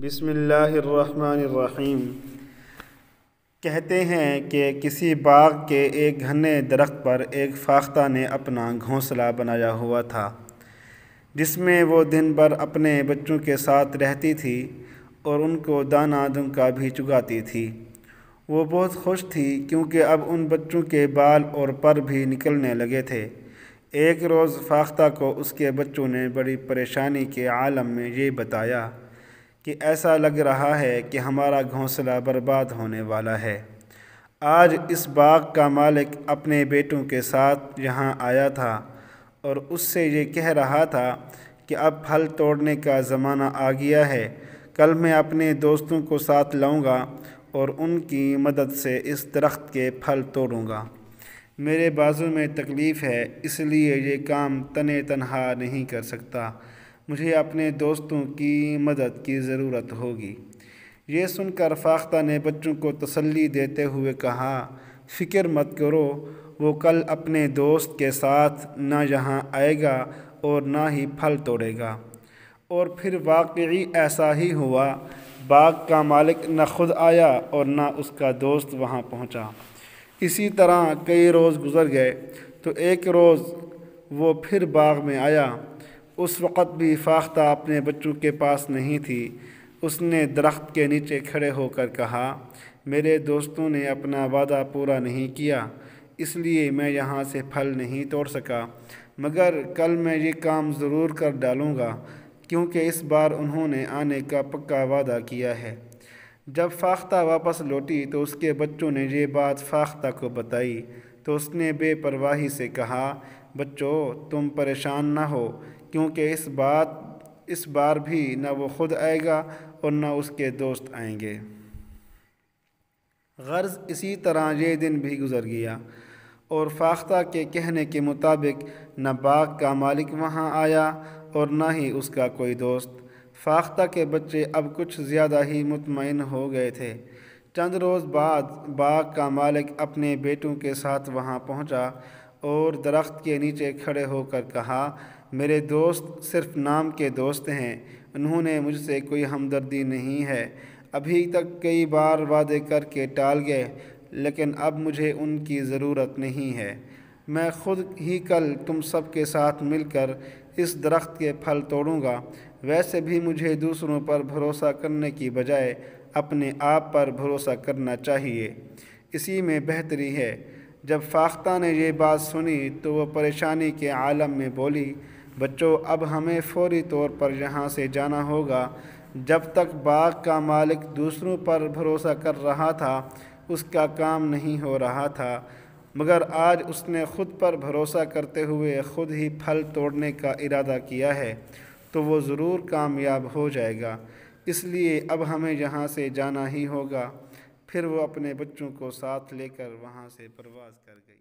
بسم اللہ الرحمن الرحیم۔ کہتے ہیں کہ کسی باغ کے ایک گھنے درخت پر ایک فاختہ نے اپنا گھونسلہ بنایا ہوا تھا، جس میں وہ دن بھر اپنے بچوں کے ساتھ رہتی تھی اور ان کو دانہ دنکا بھی چگاتی تھی۔ وہ بہت خوش تھی کیونکہ اب ان بچوں کے بال اور پر بھی نکلنے لگے تھے۔ ایک روز فاختہ کو اس کے بچوں نے بڑی پریشانی کے عالم میں یہ بتایا کہ ایسا لگ رہا ہے کہ ہمارا گھونسلہ برباد ہونے والا ہے۔ آج اس باغ کا مالک اپنے بیٹوں کے ساتھ یہاں آیا تھا اور اس سے یہ کہہ رہا تھا کہ اب پھل توڑنے کا زمانہ آ گیا ہے۔ کل میں اپنے دوستوں کو ساتھ لاؤں گا اور ان کی مدد سے اس درخت کے پھل توڑوں گا۔ میرے بازو میں تکلیف ہے، اس لیے یہ کام تنے تنہا نہیں کر سکتا۔ مجھے اپنے دوستوں کی مدد کی ضرورت ہوگی۔ یہ سن کر فاختہ نے بچوں کو تسلی دیتے ہوئے کہا، فکر مت کرو، وہ کل اپنے دوست کے ساتھ نہ یہاں آئے گا اور نہ ہی پھل توڑے گا۔ اور پھر واقعی ایسا ہی ہوا۔ باغ کا مالک نہ خود آیا اور نہ اس کا دوست وہاں پہنچا۔ اسی طرح کئی روز گزر گئے تو ایک روز وہ پھر باغ میں آیا۔ اس وقت بھی فاختہ اپنے بچوں کے پاس نہیں تھی۔ اس نے درخت کے نیچے کھڑے ہو کر کہا، میرے دوستوں نے اپنا وعدہ پورا نہیں کیا، اس لیے میں یہاں سے پھل نہیں توڑ سکا، مگر کل میں یہ کام ضرور کر ڈالوں گا کیونکہ اس بار انہوں نے آنے کا پکا وعدہ کیا ہے۔ جب فاختہ واپس لوٹی تو اس کے بچوں نے یہ بات فاختہ کو بتائی تو اس نے بے پرواہی سے کہا، بچوں تم پریشان نہ ہو کیونکہ اس بار بھی نہ وہ خود آئے گا اور نہ اس کے دوست آئیں گے۔ غرض اسی طرح یہ دن بھی گزر گیا اور فاختہ کے کہنے کے مطابق نہ باغ کا مالک وہاں آیا اور نہ ہی اس کا کوئی دوست۔ فاختہ کے بچے اب کچھ زیادہ ہی مطمئن ہو گئے تھے۔ چند روز بعد باغ کا مالک اپنے بیٹوں کے ساتھ وہاں پہنچا اور درخت کے نیچے کھڑے ہو کر کہا، میرے دوست صرف نام کے دوست ہیں، انہوں نے مجھ سے کوئی ہمدردی نہیں ہے۔ ابھی تک کئی بار وعدے کر کے ٹال گئے، لیکن اب مجھے ان کی ضرورت نہیں ہے۔ میں خود ہی کل تم سب کے ساتھ مل کر اس درخت کے پھل توڑوں گا۔ ویسے بھی مجھے دوسروں پر بھروسہ کرنے کی بجائے اپنے آپ پر بھروسہ کرنا چاہیے، اسی میں بہتری ہے۔ جب فاختہ نے یہ بات سنی تو وہ پریشانی کے عالم میں بولی، بچوں اب ہمیں فوری طور پر یہاں سے جانا ہوگا۔ جب تک باغ کا مالک دوسروں پر بھروسہ کر رہا تھا اس کا کام نہیں ہو رہا تھا، مگر آج اس نے خود پر بھروسہ کرتے ہوئے خود ہی پھل توڑنے کا ارادہ کیا ہے تو وہ ضرور کامیاب ہو جائے گا۔ اس لیے اب ہمیں یہاں سے جانا ہی ہوگا۔ پھر وہ اپنے بچوں کو ساتھ لے کر وہاں سے پرواز کر گئی۔